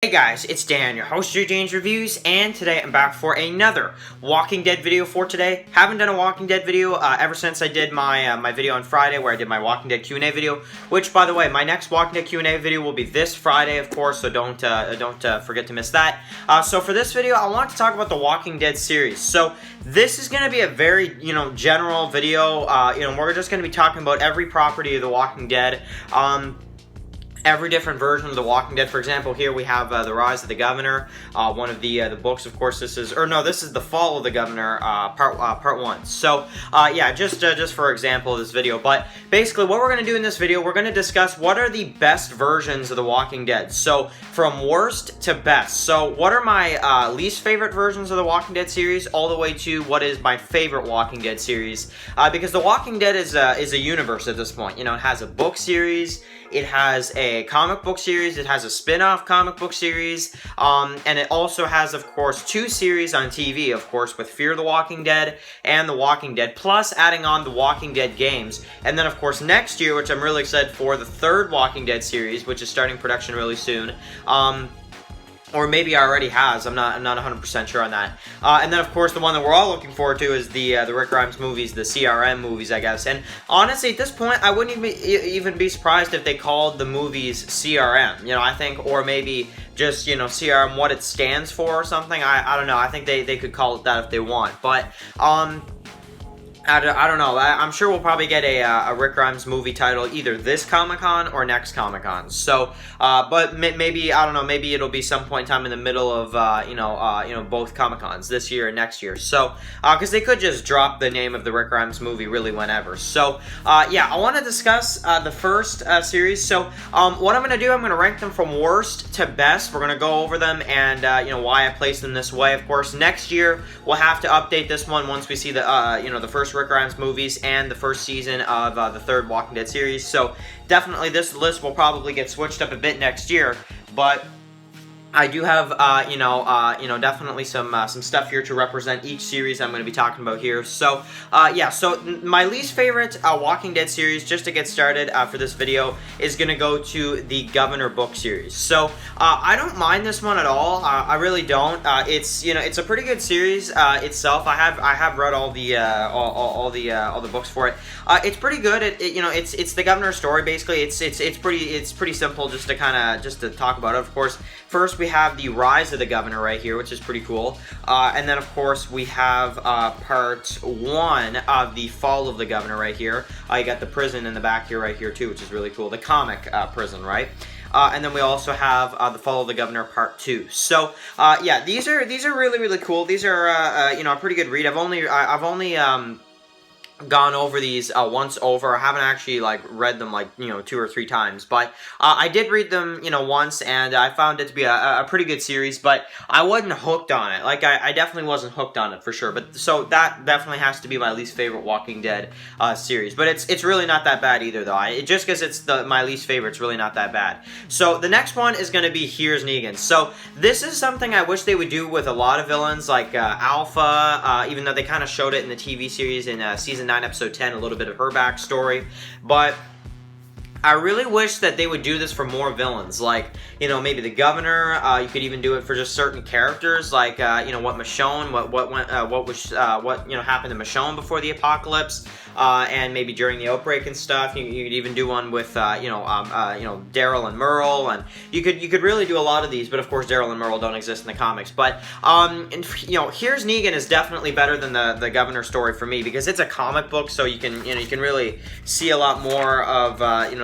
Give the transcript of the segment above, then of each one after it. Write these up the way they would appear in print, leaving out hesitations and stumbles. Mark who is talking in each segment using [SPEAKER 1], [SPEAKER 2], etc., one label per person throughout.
[SPEAKER 1] Hey guys, it's Dan, your host of Dan's Reviews, and today I'm back for another Walking Dead video for today. Haven't done a Walking Dead video ever since I did my video on Friday where I did my Walking Dead Q&A video, which, by the way, my next Walking Dead Q&A video will be this Friday, of course, so don't forget to miss that. So for this video, I want to talk about the Walking Dead series. So this is going to be a very, general video. We're just going to be talking about every property of the Walking Dead. Every different version of The Walking Dead. For example, here we have The Rise of the Governor, one of the books. Of course, this is The Fall of the Governor, part 1. So, just for example of this video. But basically, what we're going to do in this video, we're going to discuss what are the best versions of The Walking Dead. So, from worst to best. So, what are my least favorite versions of The Walking Dead series, all the way to what is my favorite Walking Dead series. Because The Walking Dead is a universe at this point. It has a book series, it has a comic book series, it has a spin-off comic book series, and it also has, of course, 2 series on TV, of course, with Fear the Walking Dead and The Walking Dead, plus adding on The Walking Dead games. And then, of course, next year, which I'm really excited for, the 3rd Walking Dead series, which is starting production really soon. Or maybe already has. I'm not 100% sure on that. And then, of course, the one that we're all looking forward to is the Rick Grimes movies, the CRM movies, I guess. And honestly, at this point, I wouldn't even be surprised if they called the movies CRM. I think, or maybe just CRM, what it stands for or something. I don't know. I think they could call it that if they want. But I don't know. I'm sure we'll probably get a Rick Grimes movie title either this Comic-Con or next Comic-Con. So, but maybe, I don't know, maybe it'll be some point in time in the middle of, both Comic-Cons, this year and next year. So, because they could just drop the name of the Rick Grimes movie really whenever. So, I want to discuss the first series. So, what I'm going to do, I'm going to rank them from worst to best. We're going to go over them and, why I placed them this way. Of course, next year, we'll have to update this one once we see the, the first Rick Grimes movies and the first season of the 3rd Walking Dead series. So definitely this list will probably get switched up a bit next year, but I do have, definitely some stuff here to represent each series I'm going to be talking about here. So, so my least favorite Walking Dead series, just to get started for this video, is going to go to the Governor book series. So, I don't mind this one at all. I really don't. It's a pretty good series itself. I have read all the books for it. It's pretty good. It's the Governor's story basically. It's pretty simple just to talk about it. Of course, first we have the Rise of the Governor right here, which is pretty cool. And then, of course, we have part 1 of the Fall of the Governor right here. You got the prison in the back here right here, too, which is really cool. The comic prison, right? And then we also have the Fall of the Governor Part 2. So, these are really, really cool. These are, a pretty good read. I've only gone over these once over. I haven't actually read them 2 or 3 times, but I did read them once, and I found it to be a pretty good series, but I wasn't hooked on it. I definitely wasn't hooked on it for sure. But so that definitely has to be my least favorite Walking Dead series. But it's really not that bad either, though. Just because it's my least favorite, it's really not that bad. So the next one is going to be Here's Negan. So this is something I wish they would do with a lot of villains, like Alpha, even though they kind of showed it in the TV series in season 9, episode 10, a little bit of her backstory, but I really wish that they would do this for more villains, maybe the Governor. You could even do it for just certain characters, what Michonne, what happened to Michonne before the apocalypse, and maybe during the outbreak and stuff. You could even do one with, Daryl and Merle, and you could really do a lot of these. But of course, Daryl and Merle don't exist in the comics. But Here's Negan is definitely better than the Governor story for me, because it's a comic book, so you can really see a lot more of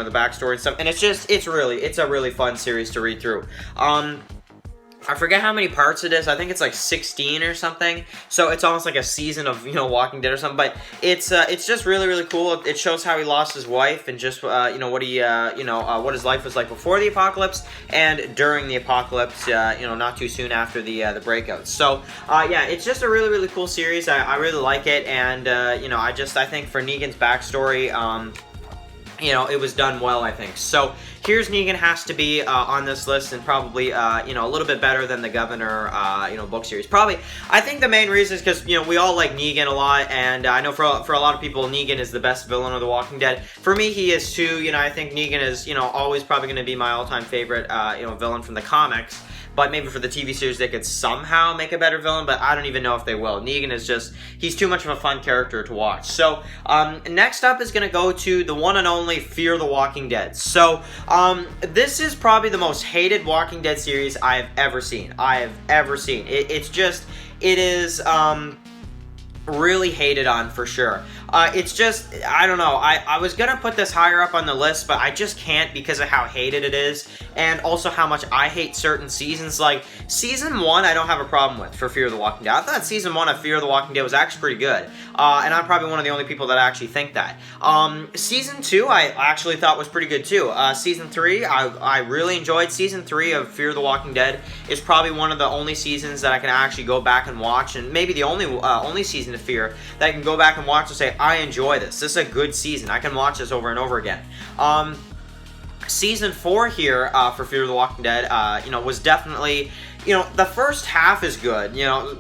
[SPEAKER 1] the backstory and stuff, and it's a really fun series to read through. I forget how many parts it is. I think it's 16 or something. So it's almost like a season of Walking Dead or something. But it's just really, really cool. It shows how he lost his wife and just what his life was like before the apocalypse and during the apocalypse. Not too soon after the breakout. So it's just a really, really cool series. I really like it, and I think for Negan's backstory, it was done well, I think. So Here's Negan has to be on this list, and probably a little bit better than the Governor book series. Probably, I think the main reason is because we all like Negan a lot, and I know for a lot of people Negan is the best villain of The Walking Dead. For me, he is too. I think Negan is always probably going to be my all-time favorite villain from the comics. but maybe for the TV series they could somehow make a better villain, but I don't even know if they will. Negan is just, he's too much of a fun character to watch. So, next up is going to go to the one and only Fear the Walking Dead. So, this is probably the most hated Walking Dead series I have ever seen. It's just, it is, really hated on for sure. It's just, I don't know, I was gonna put this higher up on the list, but I just can't because of how hated it is, and also how much I hate certain seasons. Like, Season 1 I don't have a problem with for Fear the Walking Dead. I thought Season 1 of Fear the Walking Dead was actually pretty good, and I'm probably one of the only people that actually think that. Season 2 I actually thought was pretty good too. Season 3, I really enjoyed. Season 3 of Fear the Walking Dead is probably one of the only seasons that I can actually go back and watch, and maybe the only season of Fear that I can go back and watch and say, I enjoy this. This is a good season. I can watch this over and over again. Season 4 here for Fear the Walking Dead, was definitely, the first half is good,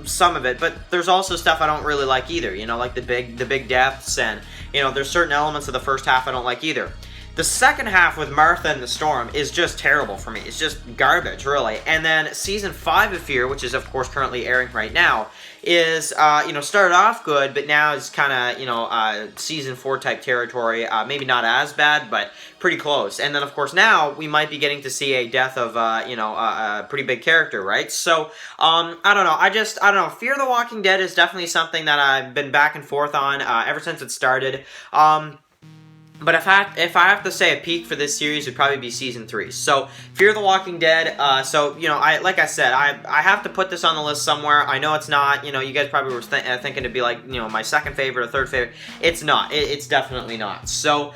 [SPEAKER 1] some of it, but there's also stuff I don't really like either, like the big deaths, and, there's certain elements of the first half I don't like either. The second half with Martha and the Storm is just terrible for me. It's just garbage, really. And then Season 5 of Fear, which is, of course, currently airing right now, is, started off good, but now it's kind of, Season 4 type territory. Maybe not as bad, but pretty close. And then, of course, now we might be getting to see a death of, a pretty big character, right? So, I don't know. I don't know. Fear the Walking Dead is definitely something that I've been back and forth on ever since it started. But if I have to say a peak for this series, it'd probably be Season 3. So, Fear the Walking Dead, like I said, I have to put this on the list somewhere. I know it's not, you guys probably were thinking to be like, my second favorite or third favorite. It's not. It's definitely not. So,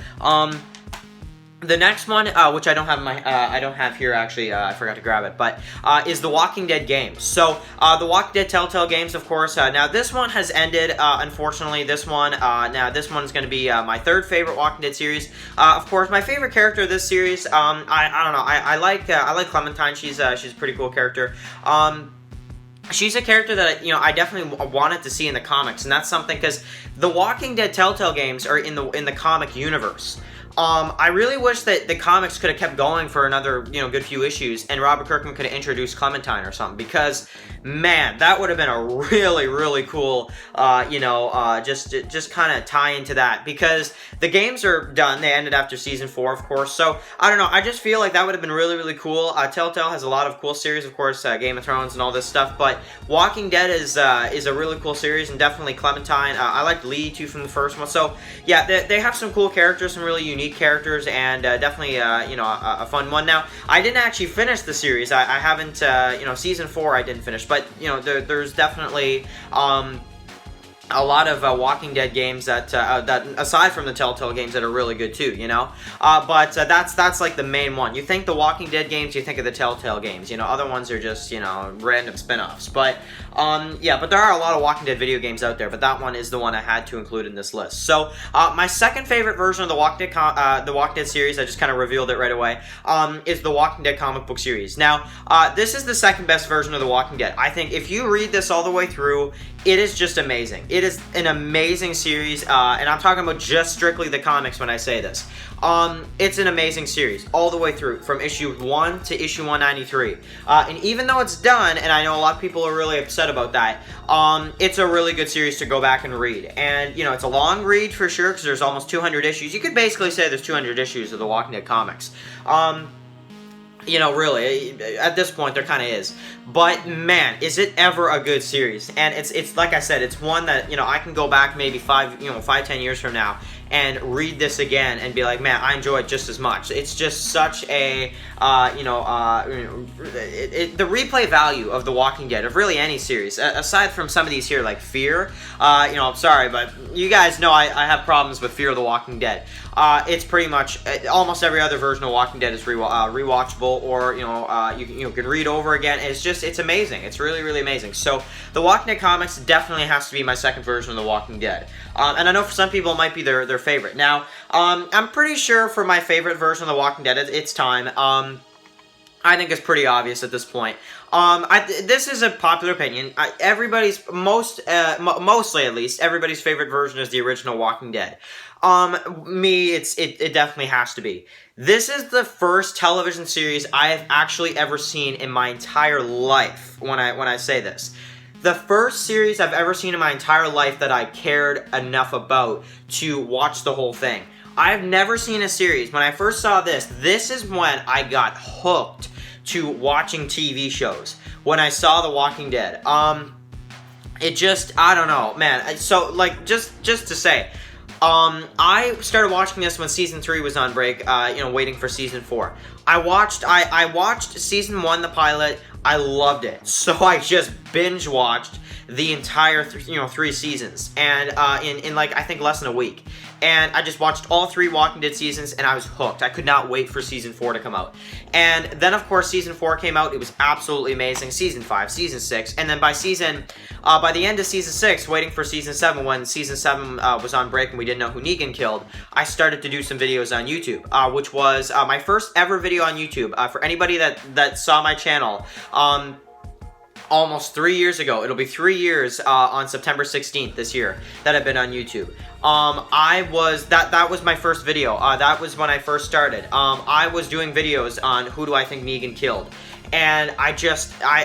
[SPEAKER 1] the next one, which I don't have I don't have here actually, I forgot to grab it, but is the Walking Dead games. So, the Walking Dead Telltale games, of course. Now this one has ended, unfortunately. This one, now this one's going to be my third favorite Walking Dead series. Of course, my favorite character of this series, I don't know. I like Clementine. She's a pretty cool character. She's a character that, I definitely wanted to see in the comics, and that's something because the Walking Dead Telltale games are in the comic universe. I really wish that the comics could have kept going for another, good few issues, and Robert Kirkman could have introduced Clementine or something, because, man, that would have been a really, really cool, just kind of tie into that, because the games are done. They ended after Season 4, of course, so, I don't know, I just feel like that would have been really, really cool. Telltale has a lot of cool series, of course, Game of Thrones and all this stuff, but Walking Dead is a really cool series, and definitely Clementine. I liked Lee, too, from the first one, so, yeah, they have some cool characters, some really unique characters, and definitely a fun one. Now I didn't actually finish the series. I haven't Season 4 I didn't finish, but there's definitely a lot of Walking Dead games that aside from the Telltale games that are really good too, but that's like the main one. You think the Walking Dead games, you think of the Telltale games, other ones are just, random spin-offs, but but there are a lot of Walking Dead video games out there, but that one is the one I had to include in this list. So, my second favorite version of the Walking Dead series, I just kind of revealed it right away, is the Walking Dead comic book series. Now, this is the second best version of the Walking Dead. I think if you read this all the way through, it is just amazing. It is an amazing series, and I'm talking about just strictly the comics when I say this. It's an amazing series all the way through, from issue 1 to issue 193. And even though it's done, and I know a lot of people are really upset about that, it's a really good series to go back and read. And, it's a long read for sure, because there's almost 200 issues. You could basically say there's 200 issues of the Walking Dead comics. Really, at this point, there kind of is. But, man, is it ever a good series. And it's like I said, it's one that, I can go back maybe 5-10 years from now and read this again and be like, man, I enjoy it just as much. It's just such a, the replay value of The Walking Dead, of really any series, aside from some of these here, like Fear, I'm sorry, but you guys know I have problems with Fear of the Walking Dead. It's pretty much, almost every other version of Walking Dead is rewatchable, or, you can read over again. It's amazing. It's really, really amazing. So, The Walking Dead comics definitely has to be my second version of The Walking Dead. And I know for some people it might be their favorite. Now, I'm pretty sure for my favorite version of The Walking Dead, it's time. I think it's pretty obvious at this point. This is a popular opinion. Mostly at least, everybody's favorite version is the original Walking Dead. It definitely has to be. This is the first television series I have actually ever seen in my entire life. When I say this, the first series I've ever seen in my entire life that I cared enough about to watch the whole thing. I've never seen a series. When I first saw this is when I got hooked to watching TV shows. When I saw The Walking Dead. It just, I don't know, man. So, like, just to say, I started watching this when season 3 was on break, waiting for season 4. I watched season 1, the pilot. I loved it. So I just binge watched the entire 3 seasons, and in like, I think, less than a week. And I just watched all 3 Walking Dead seasons, and I was hooked. I could not wait for season 4 to come out. And then, of course, season 4 came out. It was absolutely amazing. Season 5, season 6, and then by the end of season 6, waiting for season 7, when season 7 was on break and we didn't know who Negan killed, I started to do some videos on YouTube, which was my first ever video on YouTube. For anybody that saw my channel, almost 3 years ago. It'll be 3 years on September 16th this year that I've been on YouTube. That was my first video. That was when I first started. I was doing videos on who do I think Negan killed. And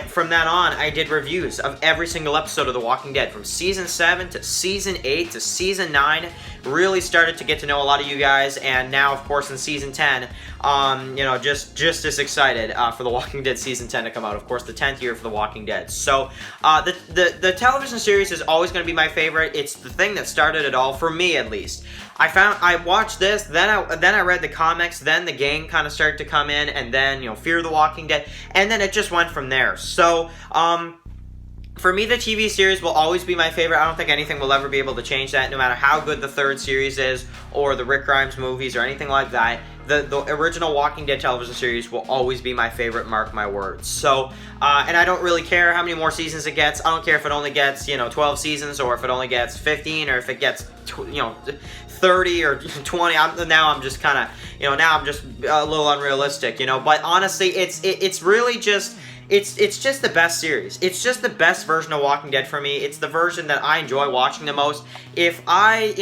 [SPEAKER 1] from that on, I did reviews of every single episode of The Walking Dead, from season 7 to season 8 to season 9. Really started to get to know a lot of you guys, and now, of course, in season 10, just as excited for The Walking Dead season 10 to come out. Of course, the 10th year for The Walking Dead. So, the television series is always going to be my favorite. It's the thing that started it all, for me at least. I watched this, then I read the comics, then the game kind of started to come in, and then, Fear the Walking Dead, and then it just went from there. So, for me, the TV series will always be my favorite. I don't think anything will ever be able to change that, no matter how good the 3rd series is, or the Rick Grimes movies, or anything like that. The original Walking Dead television series will always be my favorite, mark my words. So, and I don't really care how many more seasons it gets. I don't care if it only gets, 12 seasons, or if it only gets 15, or if it gets, 30 or 20. Now I'm just kind of, now I'm just a little unrealistic, But honestly, it's really just... It's just the best series. It's just the best version of Walking Dead for me. It's the version that I enjoy watching the most. If I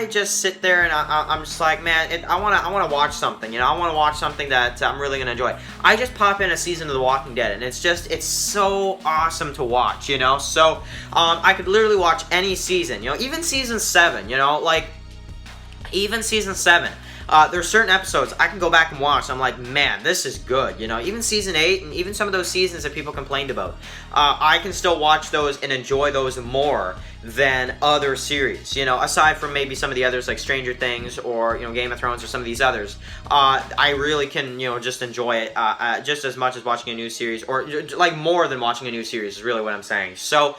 [SPEAKER 1] just sit there and I'm just like, man, I want to watch something, I want to watch something that I'm really going to enjoy. I just pop in a season of The Walking Dead, and it's so awesome to watch, So, I could literally watch any season, even season 7, even season 7. There's certain episodes I can go back and watch. I'm like, man, this is good. Even season 8 and even some of those seasons that people complained about. I can still watch those and enjoy those more than other series. Aside from maybe some of the others like Stranger Things or Game of Thrones or some of these others. I really can just enjoy it just as much as watching a new series, or like more than watching a new series is really what I'm saying. So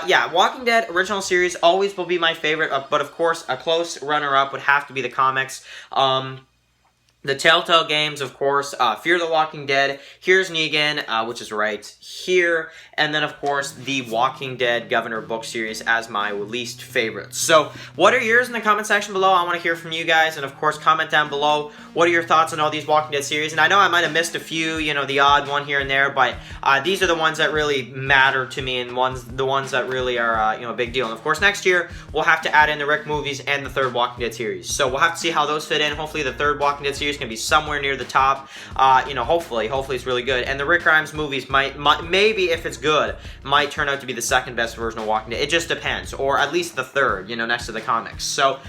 [SPEAKER 1] yeah, Walking Dead original series always will be my favorite, but of course a close runner-up would have to be the comics. The Telltale games, of course, Fear the Walking Dead, Here's Negan, which is right here, and then, of course, the Walking Dead Governor book series as my least favorite. So, what are yours in the comment section below? I want to hear from you guys, and, of course, comment down below. What are your thoughts on all these Walking Dead series? And I know I might have missed a few, the odd one here and there, but these are the ones that really matter to me, and the ones that really are, a big deal. And, of course, next year, we'll have to add in the Rick movies and the 3rd Walking Dead series. So, we'll have to see how those fit in. Hopefully, the 3rd Walking Dead series can be somewhere near the top. Hopefully it's really good. And the Rick Grimes movies might, maybe if it's good, might turn out to be the 2nd best version of Walking Dead. It just depends, or at least the 3rd, next to the comics. So,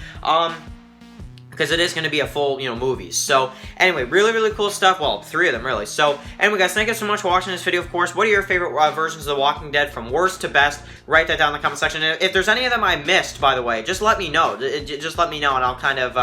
[SPEAKER 1] because it is going to be a full, movie. So, anyway, really, really cool stuff. Well, 3 of them, really. So, anyway, guys, thank you so much for watching this video, of course. What are your favorite versions of The Walking Dead from worst to best? Write that down in the comment section. And if there's any of them I missed, by the way, just let me know. Just let me know, and I'll kind of,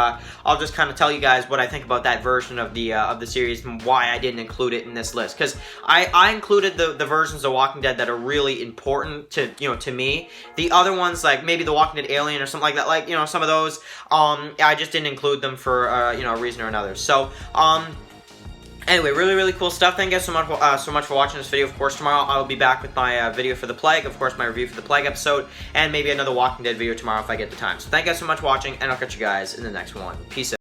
[SPEAKER 1] I'll just kind of tell you guys what I think about that version of the series and why I didn't include it in this list. Because I included the versions of Walking Dead that are really important to, to me. The other ones, like maybe The Walking Dead Alien or something like that, like, some of those, I just didn't include them for a reason or another. So anyway, really, really cool stuff. Thank you guys so much for watching this video. Of course, tomorrow I will be back with my video for The Plague, of course, my review for The Plague episode, and maybe another Walking Dead video tomorrow if I get the time. So thank you guys so much for watching, and I'll catch you guys in the next one. Peace out.